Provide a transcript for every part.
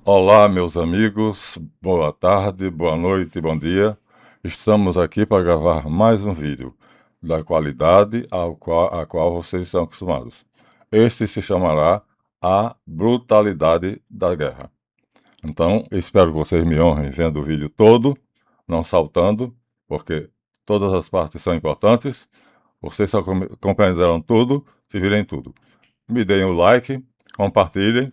Olá, meus amigos, boa tarde, boa noite, bom dia. Estamos aqui para gravar mais um vídeo da qualidade a qual vocês estão acostumados. Este se chamará A Brutalidade da Guerra. Então, espero que vocês me honrem vendo o vídeo todo, não saltando, porque todas as partes são importantes. Vocês só compreenderão tudo se virem tudo. Me deem o like, compartilhem,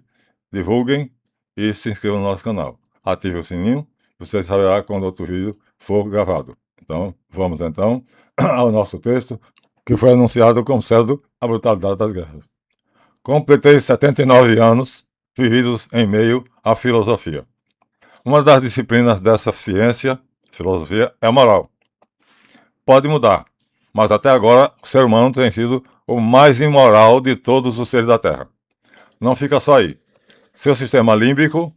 divulguem e se inscrevam no nosso canal. Ative o sininho, você saberá quando outro vídeo for gravado. Então, vamos então ao nosso texto, que foi anunciado como sendo a brutalidade das guerras. Completei 79 anos vividos em meio à filosofia. Uma das disciplinas dessa ciência, filosofia, é a moral. Pode mudar, mas até agora o ser humano tem sido o mais imoral de todos os seres da Terra. Não fica só aí. Seu sistema límbico,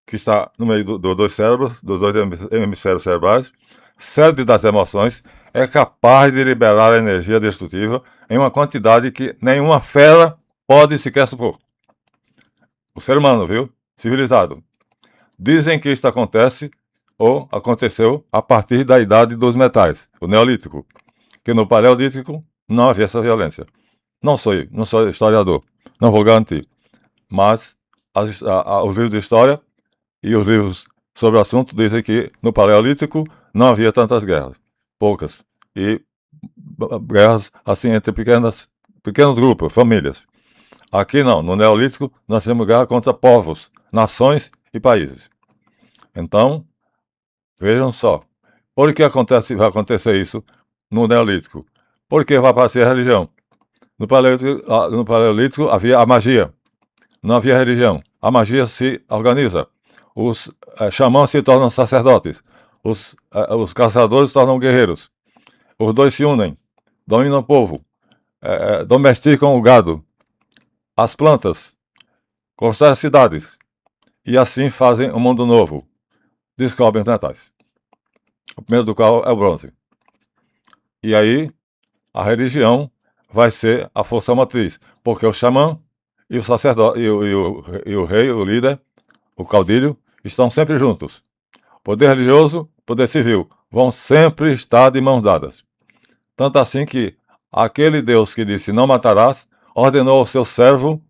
que está no meio dos dois cérebros, dos dois hemisférios cerebrais, sede das emoções, é capaz de liberar energia destrutiva em uma quantidade que nenhuma fera pode sequer supor. O ser humano, viu? Civilizado. Dizem que isto acontece ou aconteceu a partir da idade dos metais, o Neolítico, que no Paleolítico não havia essa violência. Não sou historiador, não vou garantir, mas os livros de história e os livros sobre o assunto dizem que no Paleolítico não havia tantas guerras, poucas, e guerras assim entre pequenos grupos, famílias. Aqui não, no Neolítico nós temos guerra contra povos, nações e países. Então, vejam só, por que vai acontecer isso no Neolítico? Porque vai aparecer a religião. No Paleolítico havia a magia, não havia religião. A magia se organiza. Os xamãs se tornam sacerdotes. Os caçadores se tornam guerreiros. Os dois se unem, dominam o povo, domesticam o gado, as plantas, constroem cidades. E assim fazem um mundo novo. Descobrem os metais. O primeiro do qual é o bronze. E aí, a religião vai ser a força motriz, porque o xamã e o sacerdote, e o rei, o líder, o caudilho, estão sempre juntos. Poder religioso, poder civil, vão sempre estar de mãos dadas. Tanto assim que aquele Deus que disse não matarás, ordenou ao seu servo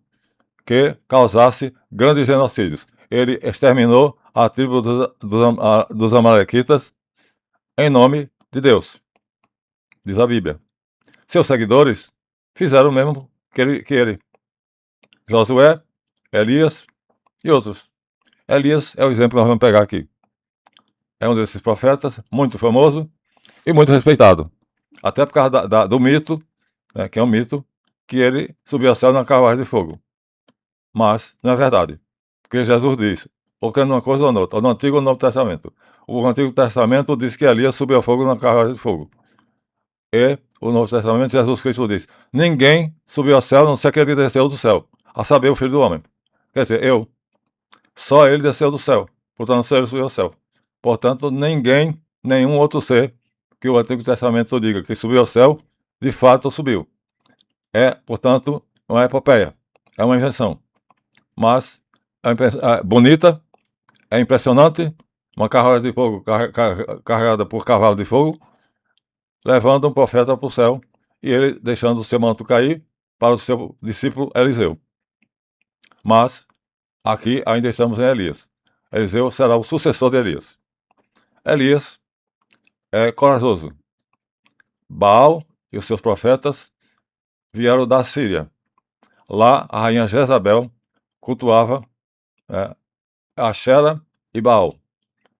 que causasse grandes genocídios. Ele exterminou a tribo dos Amalequitas em nome de Deus, diz a Bíblia. Seus seguidores fizeram o mesmo que ele. Josué, Elias e outros. Elias é o exemplo que nós vamos pegar aqui. É um desses profetas, muito famoso e muito respeitado. Até por causa do mito, né, que é um mito, que ele subiu ao céu na carruagem de fogo. Mas não é verdade. Porque Jesus diz, ou crendo numa coisa ou noutra, ou no Antigo ou no Novo Testamento. O Antigo Testamento diz que Elias subiu ao fogo na carruagem de fogo. E o Novo Testamento, Jesus Cristo diz, ninguém subiu ao céu, a não ser que ele desceu do céu, a saber, o Filho do Homem. Quer dizer, eu. Só ele desceu do céu, portanto, só ele subiu ao céu. Portanto, ninguém, nenhum outro ser que o Antigo Testamento diga que subiu ao céu, de fato subiu. É, portanto, uma epopeia, é uma invenção. Mas é bonita, é impressionante, uma carruagem de fogo carregada por cavalo de fogo, levando um profeta para o céu e ele deixando o seu manto cair para o seu discípulo Eliseu. Mas aqui ainda estamos em Elias. Eliseu será o sucessor de Elias. Elias é corajoso. Baal e os seus profetas vieram da Síria. Lá a rainha Jezabel cultuava Axera e Baal,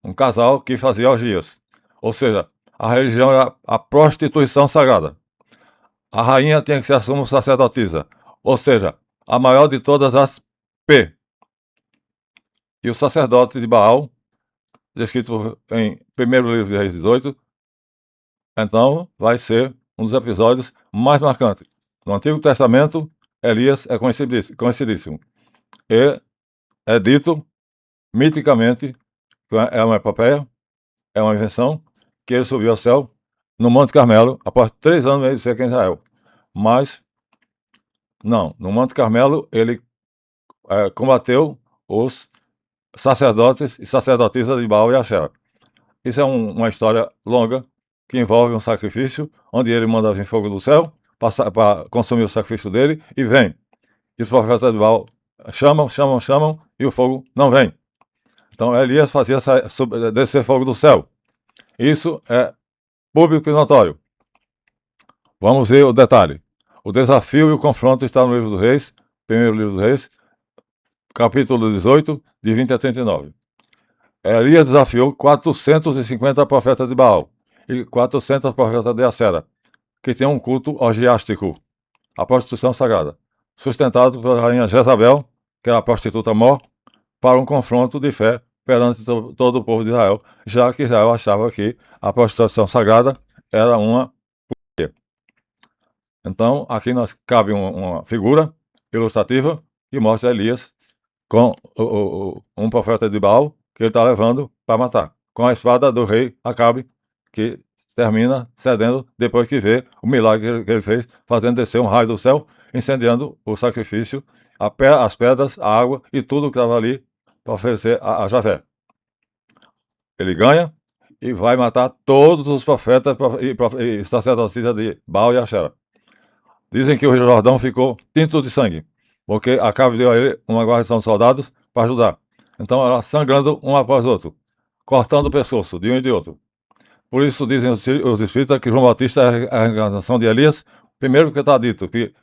um casal que fazia orgias. Ou seja, a religião era a prostituição sagrada. A rainha tinha que ser a suma sacerdotisa, ou seja, a maior de todas as P. E o sacerdote de Baal, descrito em 1º livro de Reis 18, então vai ser um dos episódios mais marcantes. No Antigo Testamento, Elias é conhecidíssimo. E é dito, miticamente, que é uma epopeia, é uma invenção, que ele subiu ao céu no Monte Carmelo, após 3 anos de ser em Israel. Mas, não, no Monte Carmelo ele combateu os sacerdotes e sacerdotisas de Baal e Axera. Isso é uma história longa que envolve um sacrifício, onde ele manda vir fogo do céu para consumir o sacrifício dele e vem. E os profetas de Baal chamam e o fogo não vem. Então Elias fazia descer fogo do céu. Isso é público e notório. Vamos ver o detalhe. O desafio e o confronto está no livro dos Reis, primeiro livro dos Reis, capítulo 18, de 20 a 39. Elias desafiou 450 profetas de Baal e 400 profetas de Acera, que tinham um culto orgiástico, a prostituição sagrada, sustentado pela rainha Jezabel, que era a prostituta mor, para um confronto de fé perante todo o povo de Israel, já que Israel achava que a prostituição sagrada era uma. Então, aqui nós cabe uma figura ilustrativa que mostra Elias com um profeta de Baal que ele está levando para matar, com a espada do rei Acabe, que termina cedendo depois que vê o milagre que ele fez, fazendo descer um raio do céu, incendiando o sacrifício, as pedras, a água e tudo que estava ali para oferecer a Javé. Ele ganha e vai matar todos os profetas e sacerdotisas de Baal e Axera. Dizem que o Rio Jordão ficou tinto de sangue, porque Acabe deu a ele uma guarnição de soldados para ajudar. Então, ela sangrando um após o outro, cortando o pescoço de um e de outro. Por isso dizem os espíritas que João Batista é a reencarnação de Elias, primeiro porque está dito que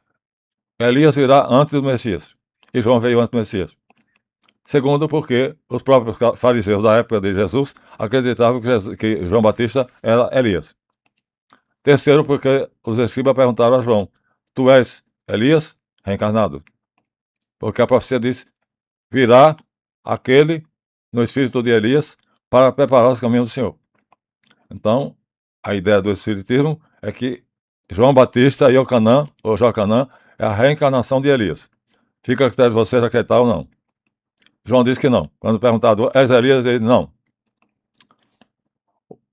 Elias virá antes do Messias, e João veio antes do Messias. Segundo, porque os próprios fariseus da época de Jesus acreditavam que João Batista era Elias. Terceiro, porque os escribas perguntaram a João: Tu és Elias reencarnado? Porque a profecia diz: virá aquele no espírito de Elias para preparar os caminhos do Senhor. Então, a ideia do espiritismo é que João Batista e Jocanã, ou Jocanã, é a reencarnação de Elias. Fica a critério de vocês acreditar ou não. João disse que não. Quando perguntado, és Elias? Ele não.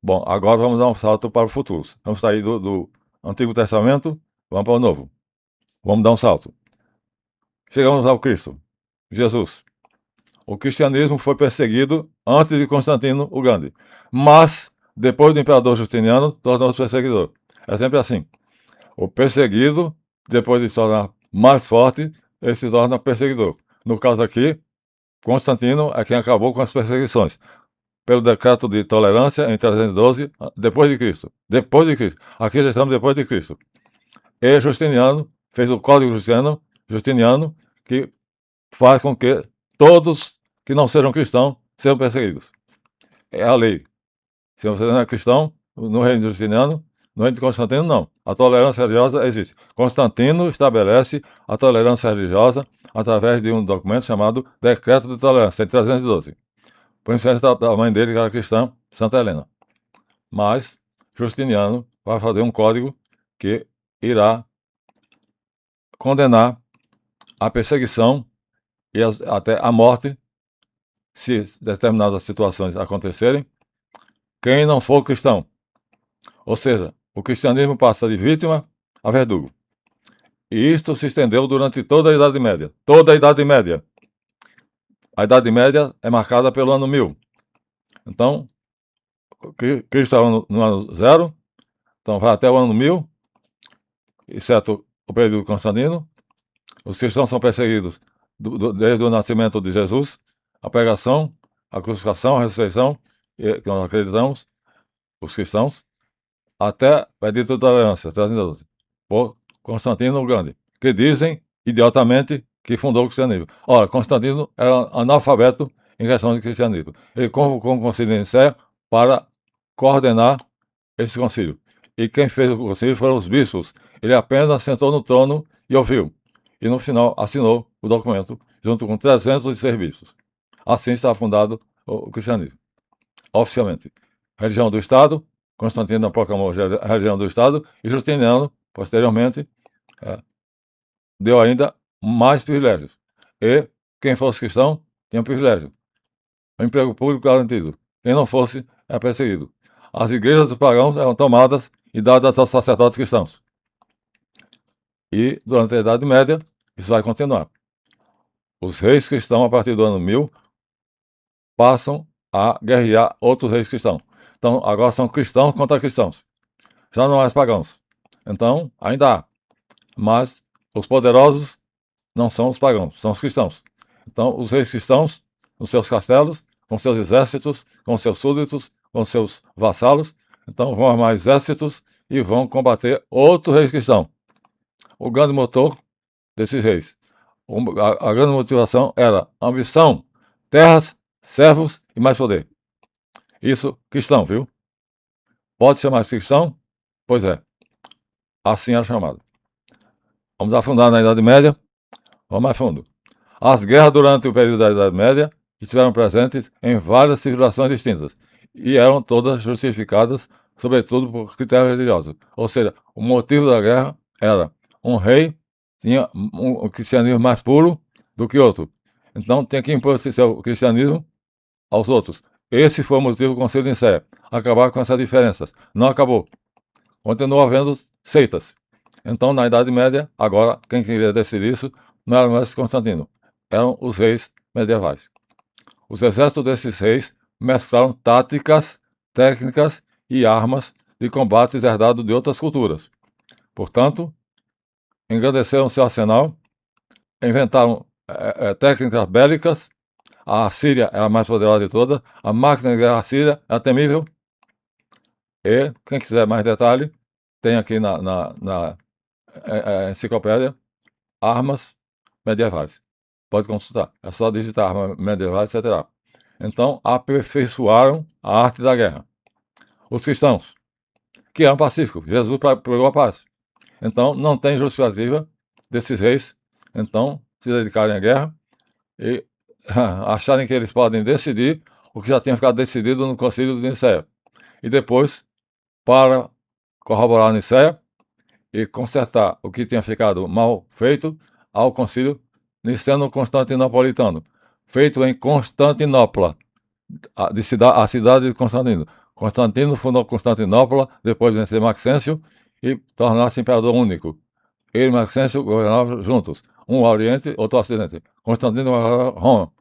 Bom, agora vamos dar um salto para o futuro. Vamos sair do Antigo Testamento, vamos para o Novo. Vamos dar um salto. Chegamos ao Cristo, Jesus. O cristianismo foi perseguido antes de Constantino o Grande, mas depois do imperador Justiniano tornou-se perseguidor. É sempre assim. O perseguido, depois de se tornar mais forte, ele se torna perseguidor. No caso aqui, Constantino é quem acabou com as perseguições, pelo decreto de tolerância em 312 depois de Cristo. Depois de Cristo. Aqui já estamos depois de Cristo. E Justiniano fez o Código Justiniano, que faz com que todos que não sejam cristãos sejam perseguidos. É a lei. Se você não é cristão, no reino de Justiniano, no reino de Constantino, não. A tolerância religiosa existe. Constantino estabelece a tolerância religiosa através de um documento chamado Decreto de Tolerância, em 312. Por influência da mãe dele, que era cristã, Santa Helena. Mas Justiniano vai fazer um código que irá condenar a perseguição e até a morte, se determinadas situações acontecerem, quem não for cristão. Ou seja, o cristianismo passa de vítima a verdugo. E isto se estendeu durante toda a Idade Média. Toda a Idade Média. A Idade Média é marcada pelo ano 1000. Então, Cristo estava no ano 0, então vai até o ano 1000, exceto o período de Constantino. Os cristãos são perseguidos desde o nascimento de Jesus, a pregação, a crucificação, a ressurreição, que nós acreditamos, os cristãos, até o Edito de Tolerância, 312, por Constantino o Grande, que dizem, idiotamente, que fundou o cristianismo. Ora, Constantino era analfabeto em questão de cristianismo. Ele convocou um concílio em Nicéia para coordenar esse concílio. E quem fez o concílio foram os bispos. Ele apenas sentou no trono e ouviu. E no final assinou o documento, junto com 306 bispos. Assim está fundado o cristianismo, oficialmente. Religião do Estado, Constantino proclamou a religião do Estado, e Justiniano, posteriormente, deu ainda mais privilégios. E quem fosse cristão tinha um privilégio. O emprego público garantido. Quem não fosse é perseguido. As igrejas dos pagãos eram tomadas e dadas aos sacerdotes cristãos. E, durante a Idade Média, isso vai continuar. Os reis cristãos, a partir do ano 1000, passam a guerrear outros reis cristãos. Então, agora são cristãos contra cristãos. Já não há mais pagãos. Então, ainda há. Mas os poderosos não são os pagãos, são os cristãos. Então, os reis cristãos, nos seus castelos, com seus exércitos, com seus súditos, com seus vassalos, então vão armar exércitos e vão combater outro rei cristão. O grande motor desses reis, a grande motivação era ambição, terras, servos e mais poder. Isso, cristão, viu? Pode ser mais cristão? Pois é, assim era chamado. Vamos afundar na Idade Média. Vamos mais fundo. As guerras durante o período da Idade Média estiveram presentes em várias civilizações distintas e eram todas justificadas, sobretudo por critérios religiosos. Ou seja, o motivo da guerra era um rei tinha um cristianismo mais puro do que outro, então tinha que impor seu cristianismo aos outros. Esse foi o motivo do Concílio de Nicéia, acabar com essas diferenças. Não acabou. Continuou havendo seitas. Então, na Idade Média, agora, quem queria decidir isso não era mais Constantino, eram os reis medievais. Os exércitos desses reis mesclaram táticas, técnicas e armas de combates herdados de outras culturas. Portanto, engrandeceram seu arsenal, inventaram técnicas bélicas. A Síria é a mais poderosa de todas, a máquina de guerra síria é temível. E, quem quiser mais detalhe, tem aqui na enciclopédia Armas Medievais. Pode consultar. É só digitar armas medievais, etc. Então, aperfeiçoaram a arte da guerra. Os cristãos, que eram pacíficos, Jesus pregou a paz. Então, não tem justificativa desses reis, então, se dedicarem à guerra e acharem que eles podem decidir o que já tinha ficado decidido no Concílio de Nicéia. E depois, para corroborar a Nicéia e consertar o que tinha ficado mal feito, ao Concílio Niceno-Constantinopolitano, feito em Constantinopla, a cidade de Constantino. Constantino fundou Constantinopla, depois de vencer Maxêncio e tornar-se imperador único. Ele e Maxêncio governavam juntos, um ao Oriente, outro ao Ocidente. Constantino governava Roma.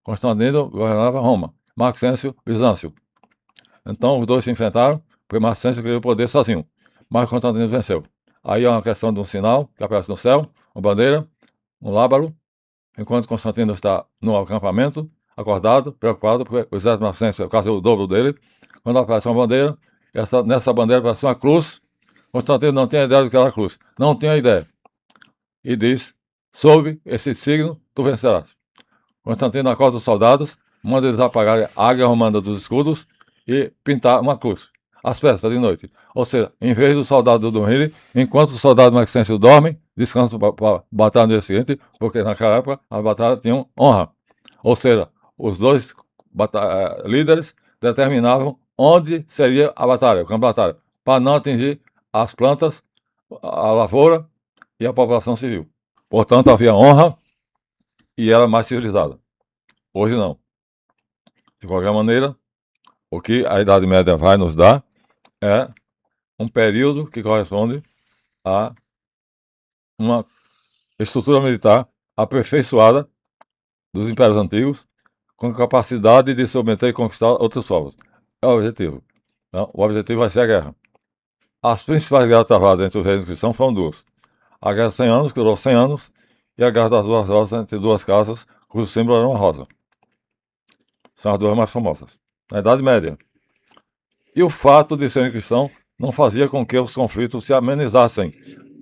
Constantino governava Roma. Maxêncio, Bizâncio. Então os dois se enfrentaram, porque Maxêncio queria o poder sozinho, mas Constantino venceu. Aí é uma questão de um sinal que aparece no céu, uma bandeira, um lábaro, enquanto Constantino está no acampamento, acordado, preocupado, porque o exército Maxêncio é quase o dobro dele. Quando aparece uma bandeira, nessa bandeira aparece uma cruz. Constantino não tinha ideia do que era a cruz, não tinha ideia. E diz: sob esse signo, tu vencerás. Constantino acorda os soldados, manda eles apagarem a águia romana dos escudos e pintar uma cruz, às festas de noite. Ou seja, em vez do soldado dormir, enquanto os soldados maxenses dormem, descansam para a batalha no dia seguinte, porque naquela época as batalhas tinham honra. Ou seja, os dois líderes determinavam onde seria a batalha, o campo de batalha, para não atingir as plantas, a lavoura e a população civil. Portanto, havia honra e era mais civilizada. Hoje não. De qualquer maneira, o que a Idade Média vai nos dar é um período que corresponde a uma estrutura militar aperfeiçoada dos impérios antigos, com capacidade de submeter e conquistar outros povos. É o objetivo. Então, o objetivo vai ser a guerra. As principais guerras travadas entre os reinos cristãos foram duas. A Guerra dos 100 Anos, que durou 100 anos, e a Guerra das Duas Rosas, entre duas casas, cujo símbolo era uma rosa. São as duas mais famosas. Na Idade Média. E o fato de serem cristãos não fazia com que os conflitos se amenizassem.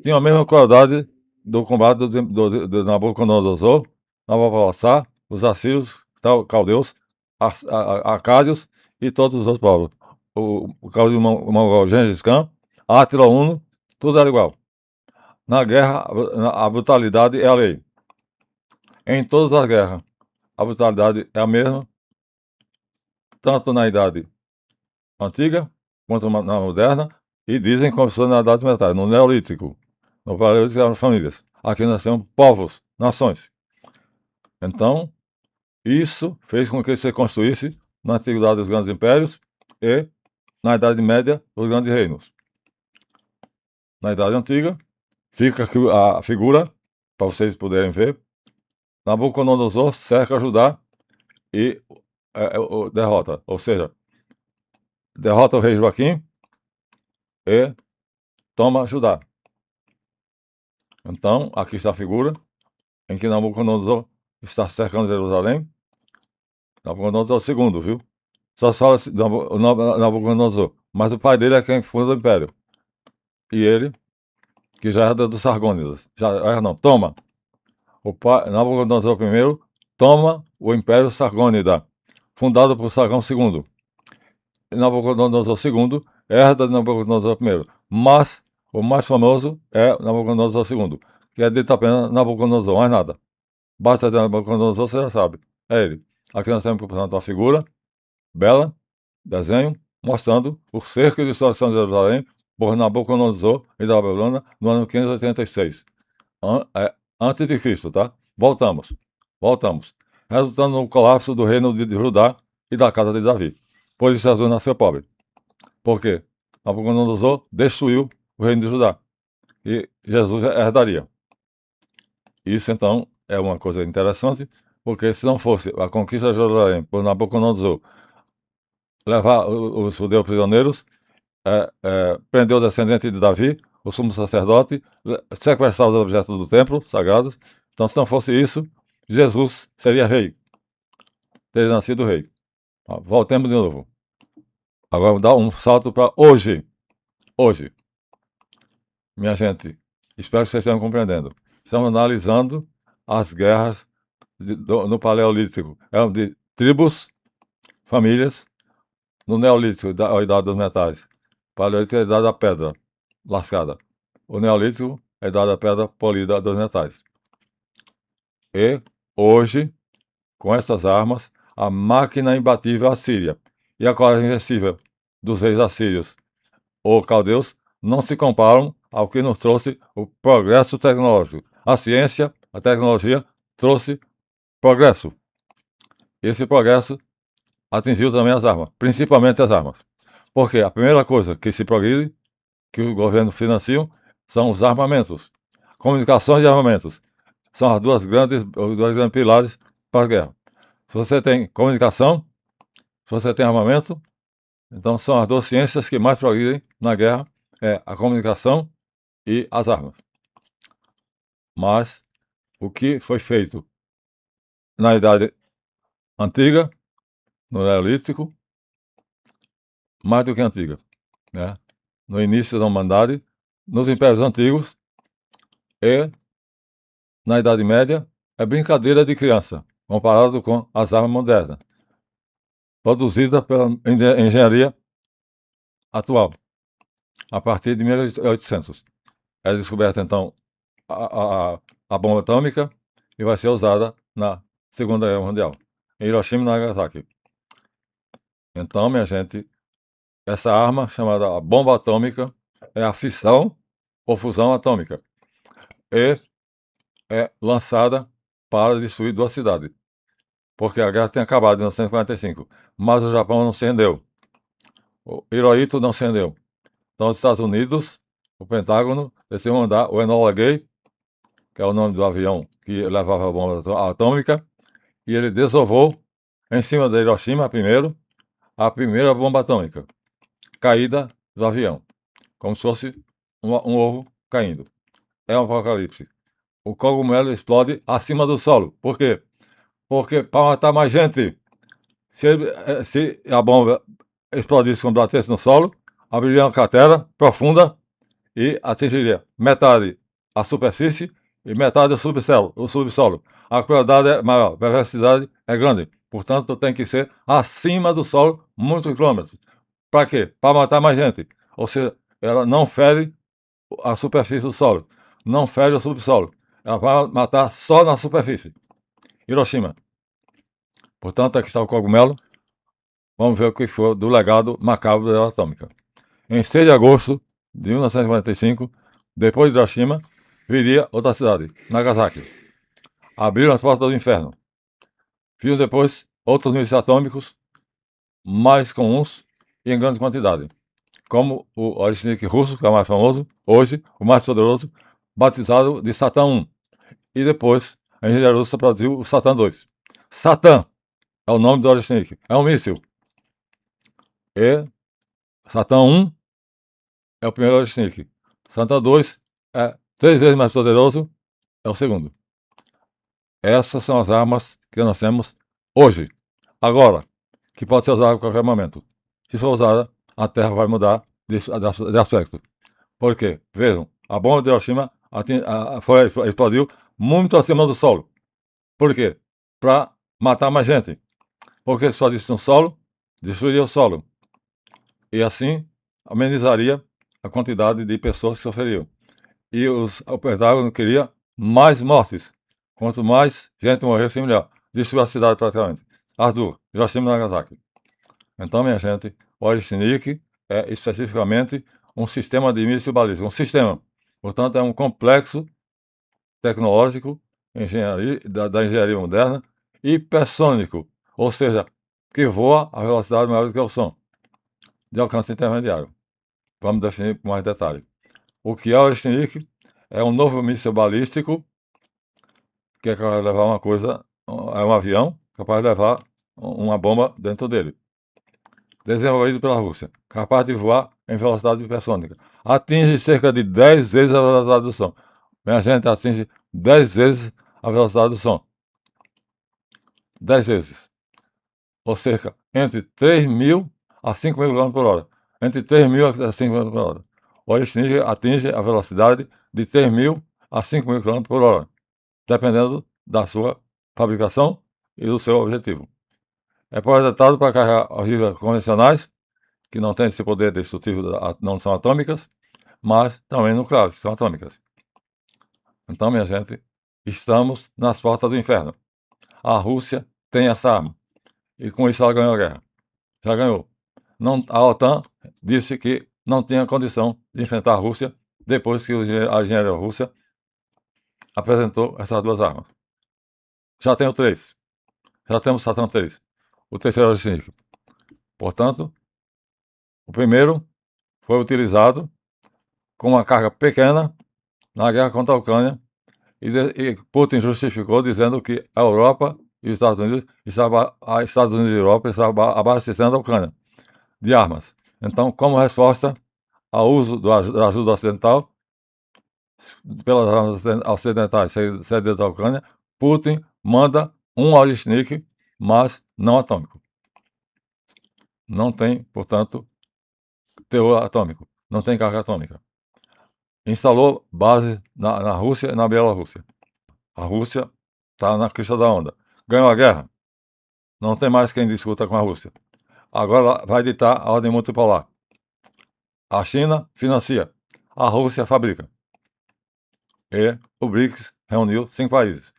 Tinha a mesma crueldade do combate de Nabucodonosor, Nabopolassar, os assírios, caldeus, acádios e todos os outros povos. O caudilho mongol Gengis Khan, Átila Uno, tudo era igual. Na guerra, a brutalidade é a lei. Em todas as guerras, a brutalidade é a mesma, tanto na idade antiga quanto na moderna, e dizem que começou na idade metal, no Neolítico. No Paleolítico eram famílias. Aqui nós temos povos, nações. Então, isso fez com que se construísse na antiguidade os grandes impérios e na Idade Média os grandes reinos. Na Idade Antiga, fica aqui a figura, para vocês poderem ver. Nabucodonosor cerca Judá e derrota. Ou seja, derrota o rei Joaquim e toma Judá. Então, aqui está a figura em que Nabucodonosor está cercando Jerusalém. Nabucodonosor é o segundo, viu? Só fala Nabucodonosor, mas o pai dele é quem funda o império. E ele, que já era dos Sargônidas, toma. O pai, Nabucodonosor I toma o Império Sargônida, fundado por Sargão II. Nabucodonosor II herda de Nabucodonosor I, mas o mais famoso é Nabucodonosor II, que é dito apenas Nabucodonosor, mais nada. Basta dizer Nabucodonosor, você já sabe, é ele. Aqui nós temos, portanto, uma figura bela, desenho, mostrando o cerco e destruição de Jerusalém por Nabucodonosor e da Babilônia no ano 586, antes de Cristo, tá? Voltamos. Resultando no colapso do reino de Judá e da casa de Davi. Por isso Jesus nasceu pobre. Por quê? Nabucodonosor destruiu o reino de Judá e Jesus herdaria. Isso, então, é uma coisa interessante, porque se não fosse a conquista de Jerusalém por Nabucodonosor levar os judeus prisioneiros, prender o descendente de Davi, o sumo sacerdote, sequestrar os objetos do templo sagrados. Então, se não fosse isso, Jesus seria rei. Teria nascido rei. Voltemos de novo. Agora vamos dar um salto para hoje. Hoje. Minha gente, espero que vocês estejam compreendendo. Estamos analisando as guerras no Paleolítico. Eram de tribos, famílias. No Neolítico, a idade dos metais. Paleolítico é a idade da pedra lascada. O Neolítico é a idade da pedra polida dos metais. E hoje, com essas armas, a máquina imbatível assíria e a coragem invencível dos reis assírios ou caldeus não se comparam ao que nos trouxe o progresso tecnológico. A ciência, a tecnologia trouxe progresso. Esse progresso atingiu também as armas, principalmente as armas. Porque a primeira coisa que se progride, que o governo financia, são os armamentos. Comunicações e armamentos são os dois grandes pilares para a guerra. Se você tem comunicação, se você tem armamento, então são as duas ciências que mais progridem na guerra, é a comunicação e as armas. Mas o que foi feito na Idade Antiga, no Neolítico, mais do que antiga, né? No início da humanidade, nos impérios antigos e na Idade Média, é brincadeira de criança, comparado com as armas modernas, produzidas pela engenharia atual, a partir de 1800. É descoberta, então, a bomba atômica e vai ser usada na Segunda Guerra Mundial, em Hiroshima e Nagasaki. Então, minha gente, essa arma chamada a bomba atômica é a fissão ou fusão atômica e é lançada para destruir duas cidades, porque a guerra tem acabado em 1945, mas o Japão não se rendeu, o Hirohito não se rendeu. Então, os Estados Unidos, o Pentágono, decidiu mandar o Enola Gay, que é o nome do avião que levava a bomba atômica, e ele desovou em cima de Hiroshima primeiro a primeira bomba atômica, caída do avião, como se fosse um ovo caindo. É um apocalipse. O cogumelo explode acima do solo. Por quê? Porque para matar mais gente, se a bomba explodisse quando batesse no solo, abriria uma cratera profunda e atingiria metade a superfície e metade o subsolo. A crueldade é maior, a perversidade é grande. Portanto, tem que ser acima do solo, muitos quilômetros. Para quê? Para matar mais gente. Ou seja, ela não fere a superfície do solo, não fere o subsolo. Ela vai matar só na superfície. Hiroshima. Portanto, aqui está o cogumelo. Vamos ver o que foi do legado macabro da guerra atômica. Em 6 de agosto de 1945, depois de Hiroshima, viria outra cidade, Nagasaki. Abriram as portas do inferno. Viram depois outros mísseis atômicos, mais comuns e em grande quantidade, como o Orishnik russo, que é o mais famoso, hoje, o mais poderoso, batizado de Satã I. E depois, a engenharia russa produziu o Satã II. Satã é o nome do Orishnik. É um míssil. E Satã 1 é o primeiro Orishnik. Satã 2 é 3 vezes mais poderoso, é o segundo. Essas são as armas que nós temos hoje. Agora, que pode ser usada a qualquer momento. Se for usada, a Terra vai mudar de aspecto. Por quê? Vejam, a bomba de Hiroshima explodiu muito acima do solo. Por quê? Para matar mais gente. Porque se explodisse no solo, destruiria o solo. E assim amenizaria a quantidade de pessoas que sofreriam. E o Pentágono queria mais mortes. Quanto mais gente morresse, melhor. Destruiu a cidade praticamente. As duas, Hiroshima e Nagasaki. Então, minha gente, o Orishnik é especificamente um sistema de míssil balístico. Um sistema. Portanto, é um complexo tecnológico da engenharia moderna hipersônico. Ou seja, que voa a velocidade maior do que o som, de alcance intermediário. Vamos definir com mais detalhe. O que é o Orishnik? É um novo míssil balístico que é capaz de levar uma coisa, é um avião capaz de levar uma bomba dentro dele. Desenvolvido pela Rússia, capaz de voar em velocidade hipersônica. Atinge cerca de 10 vezes a velocidade do som. Minha gente, atinge 10 vezes a velocidade do som. 10 vezes. Ou cerca, entre 3.000 a 5.000 km por hora. Entre 3.000 a 5.000 km por hora. O Orishnik atinge a velocidade de 3.000 a 5.000 km por hora, dependendo da sua fabricação e do seu objetivo. É projetado para carregar ogivas convencionais, que não têm esse poder destrutivo, não são atômicas, mas também nucleares, que são atômicas. Então, minha gente, estamos nas portas do inferno. A Rússia tem essa arma, e com isso ela ganhou a guerra. Já ganhou. Não, a OTAN disse que não tinha condição de enfrentar a Rússia depois que a engenharia russa apresentou essas duas armas. Já tenho 3. Já temos Satã 3. O terceiro é o Orishnik. Portanto, o primeiro foi utilizado com uma carga pequena na guerra contra a Ucrânia e Putin justificou dizendo que a Europa e os Estados Unidos e a Europa estavam abastecendo a Ucrânia de armas. Então, como resposta ao uso da ajuda ocidental, pelas armas ocidentais cedidas da Ucrânia, Putin manda um Orishnik, mas não atômico. Não tem, portanto, teor atômico, não tem carga atômica. Instalou bases na Rússia e na Bielorrússia. A Rússia está na crista da onda. Ganhou a guerra, não tem mais quem discuta com a Rússia. Agora vai ditar a ordem multipolar. A China financia, a Rússia fabrica. E o BRICS reuniu 5 países.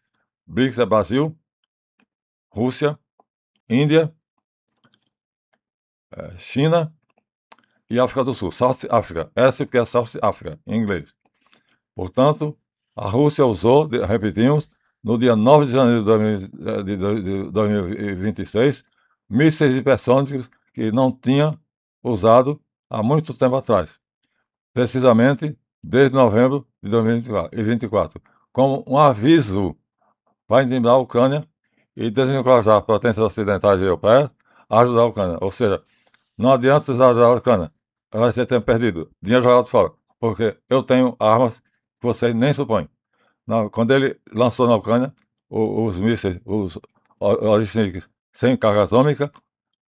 BRICS é Brasil, Rússia, Índia, China e África do Sul. South Africa. Essa porque é South Africa, em inglês. Portanto, a Rússia usou, repetimos, no dia 9 de janeiro de 2026, mísseis hipersônicos que não tinha usado há muito tempo atrás. Precisamente desde novembro de 2024, como um aviso para intimidar a Ucrânia e desencorajar potências ocidentais e europeias a ajudar a Ucrânia. Ou seja, não adianta ajudar a Ucrânia, vai ser tempo perdido, dinheiro jogado fora, porque eu tenho armas que vocês nem supõem. Quando ele lançou na Ucrânia os mísseis, os Orishniks sem carga atômica,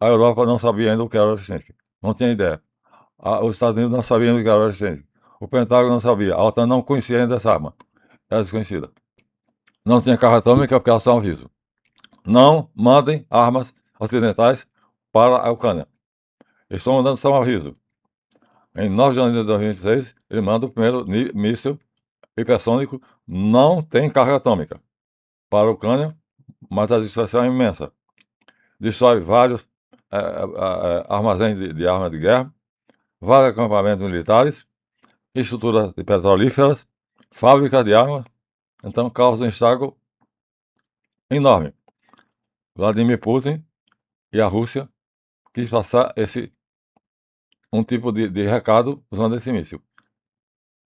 a Europa não sabia ainda o que era Orishnik, não tinha ideia. Os Estados Unidos não sabiam o que era Orishnik, o Pentágono não sabia, a OTAN não conhecia ainda essa arma, era desconhecida. Não tinha carga atômica porque elas são aviso. Não mandem armas ocidentais para a Ucrânia. Eles estão mandando só um aviso. Em 9 de janeiro de 2026, ele manda o primeiro míssil hipersônico, não tem carga atômica para a Ucrânia, mas a destruição é imensa. Destrói vários armazéns de armas de guerra, vários acampamentos militares, estruturas de petrolíferas, fábricas de armas, então causa um estrago enorme. Vladimir Putin e a Rússia quis passar um tipo de recado usando esse míssil.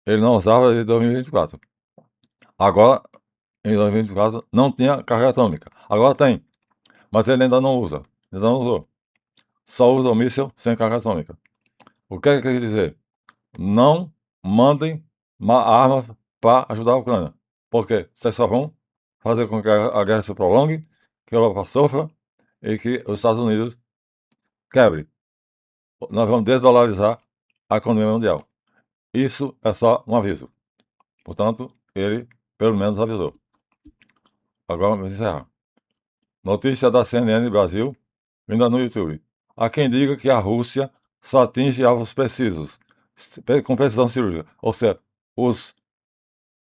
Ele não usava desde 2024. Agora, em 2024, não tinha carga atômica. Agora tem. mas ele ainda não usa, ainda não usou. Só usa o míssil sem carga atômica. O que é que quer dizer? Não mandem armas para ajudar a Ucrânia, porque vocês só vão fazer com que a guerra se prolongue, que a Europa sofra e que os Estados Unidos quebre. Nós vamos desdolarizar a economia mundial. Isso é só um aviso. Portanto, ele pelo menos avisou. Agora vamos encerrar. Notícia da CNN Brasil, vinda no YouTube. Há quem diga que a Rússia só atinge alvos precisos, com precisão cirúrgica. Ou seja,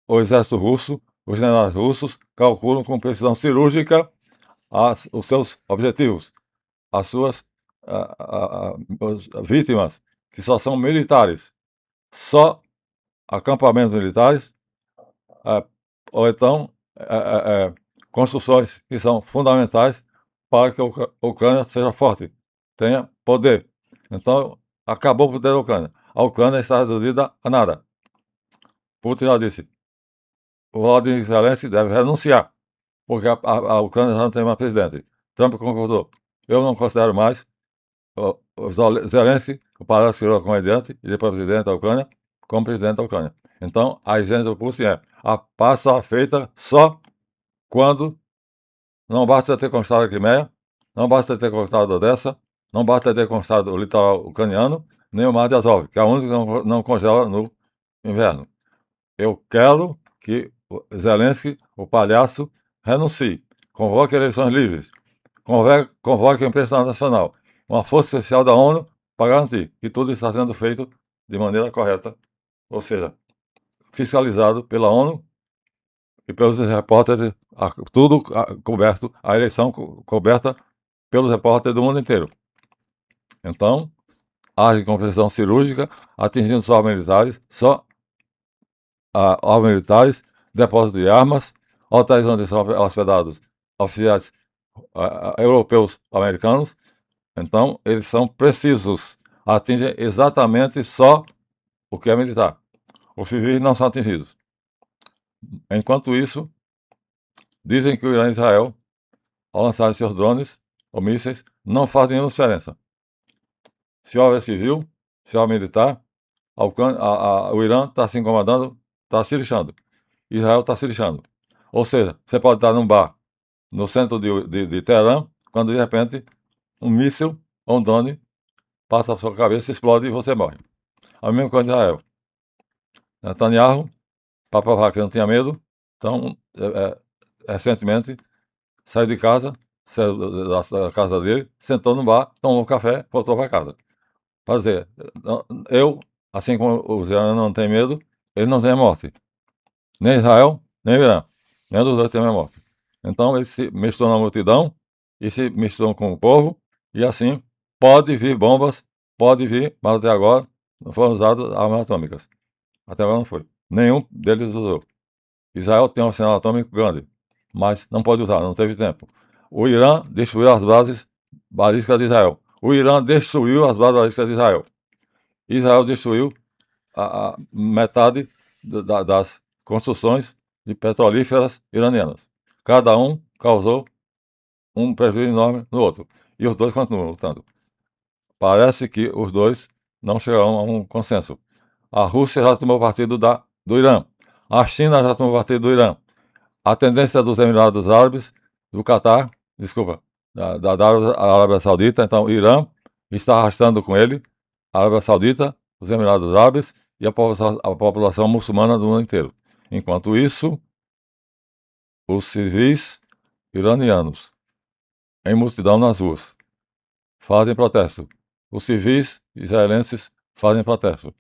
o exército russo, os generais russos, calculam com precisão cirúrgica os seus objetivos, as suas as vítimas, que só são militares. Só acampamentos militares, ou então construções que são fundamentais para que a Ucrânia seja forte, tenha poder. Então, acabou o poder da Ucrânia. A Ucrânia está reduzida a nada. Putin já disse, o Volodymyr Zelensky deve renunciar, porque a Ucrânia já não tem mais presidente. Trump concordou. Eu não considero mais o Zelensky, o palhaço que virou comediante e depois presidente da Ucrânia, como presidente da Ucrânia. Então, a agenda do Putin é a paz será feita só quando não basta ter conquistado a Crimeia, não basta ter conquistado Odessa, não basta ter conquistado o litoral ucraniano, nem o Mar de Azov, que é a única que não congela no inverno. Eu quero que o Zelensky, o palhaço, renuncie, convoque eleições livres, convoque a imprensa internacional, uma força especial da ONU para garantir que tudo está sendo feito de maneira correta, ou seja, fiscalizado pela ONU e pelos repórteres, tudo coberto, a eleição coberta pelos repórteres do mundo inteiro. Então, age com precisão cirúrgica, atingindo só militares, aos militares, depósito de armas, hotéis onde são hospedados oficiais europeus, americanos. Então, eles são precisos, atingem exatamente só o que é militar. Os civis não são atingidos. Enquanto isso, dizem que o Irã e Israel, ao lançarem seus drones ou mísseis, não fazem nenhuma diferença. Se houver civil, se houver militar, o Irã está se incomodando, está se lixando. Israel está se lixando. Ou seja, você pode estar num bar no centro de Teherã, quando de repente um míssil ou um drone passa por sua cabeça, explode e você morre. A mesma coisa de Israel. Netanyahu, para provar que não tinha medo, então, recentemente, saiu de casa, saiu da casa dele, sentou no bar, tomou um café, voltou para casa. Para dizer, eu, assim como os iranianos não têm medo, eles não têm morte. Nem Israel, nem Irã. Nenhum dos dois tem a morte. Então, eles se misturam na multidão e se misturam com o povo, e assim, pode vir bombas, pode vir, mas até agora não foram usadas armas atômicas. Até agora não foi. Nenhum deles usou. Israel tem um arsenal atômico grande, mas não pode usar, não teve tempo. O Irã destruiu as bases balísticas de Israel. O Irã destruiu as bases balísticas de Israel. Israel destruiu a metade das construções de petrolíferas iranianas. Cada um causou um prejuízo enorme no outro. E os dois continuam lutando. Parece que os dois não chegarão a um consenso. A Rússia já tomou partido do Irã. A China já tomou partido do Irã. A tendência dos Emirados Árabes, do Catar, desculpa, da Arábia Saudita, então o Irã está arrastando com ele a Arábia Saudita, os Emirados Árabes e a população muçulmana do mundo inteiro. Enquanto isso, os civis iranianos, em multidão nas ruas, fazem protesto. Os civis israelenses fazem protesto.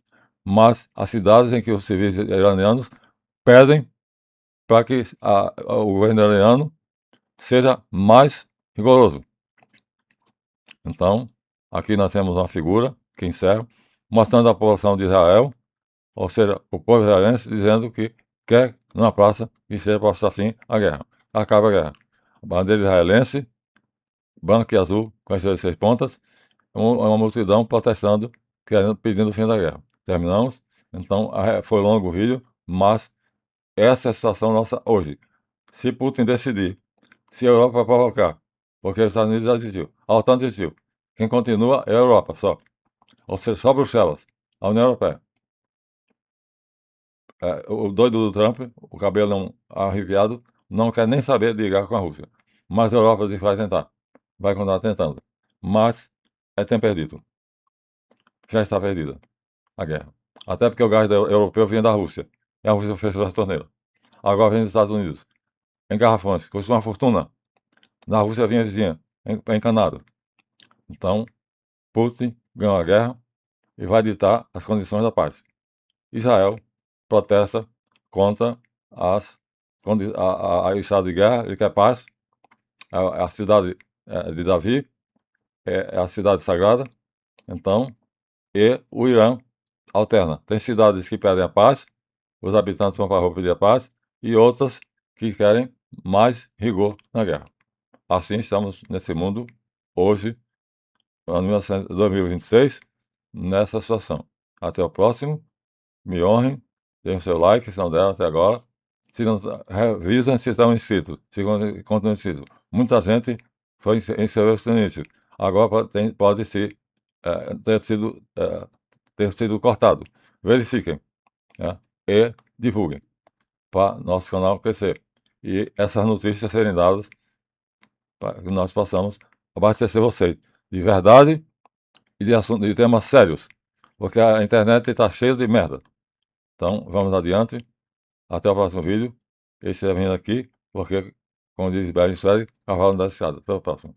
Mas as cidades em que os civis iranianos pedem para que o governo iraniano seja mais rigoroso. Então, aqui nós temos uma figura que encerra, mostrando a população de Israel, ou seja, o povo israelense, dizendo que quer, numa praça, que seja posta fim à guerra. Acaba a guerra. A bandeira israelense, branca e azul, com as 6 pontas, uma multidão protestando, pedindo o fim da guerra. Terminamos. Então, foi longo o vídeo, mas essa é a situação nossa hoje. Se Putin decidir, se a Europa provocar porque os Estados Unidos já desistiu. A OTAN desistiu. Quem continua é a Europa só. Ou seja, só Bruxelas, a União Europeia. O doido do Trump, o cabelo arrepiado, não quer nem saber de ligar com a Rússia. Mas a Europa diz que vai tentar. Vai continuar tentando. Mas tem perdido. Já está perdida a guerra. Até porque o gás europeu vinha da Rússia. E a Rússia fechou as torneiras. Agora vem dos Estados Unidos. Em garrafões, custa uma fortuna. Na Rússia vinha vizinha, encanado. Então, Putin ganhou a guerra e vai ditar as condições da paz. Israel protesta contra o estado de guerra, ele quer paz. A cidade de Davi é a cidade sagrada, então, e o Irã alterna. Tem cidades que pedem a paz, os habitantes vão para a rua pedir a paz, e outras que querem mais rigor na guerra. Assim estamos nesse mundo hoje, ano 2026, nessa situação. Até o próximo. Me honrem, deem o seu like, se não deram até agora. Se não, revisem se estão inscritos, se continuam inscritos. Muita gente inscreveu-se no início. Agora pode ter sido cortado. Verifiquem, né? E divulguem para nosso canal crescer. E essas notícias serem dadas para que nós possamos abastecer vocês de verdade e de temas sérios. Porque a internet está cheia de merda. Então, vamos adiante. Até o próximo vídeo. Esse é vindo aqui, porque, como diz Belen Suede, cavalo não dá escada. Até o próximo.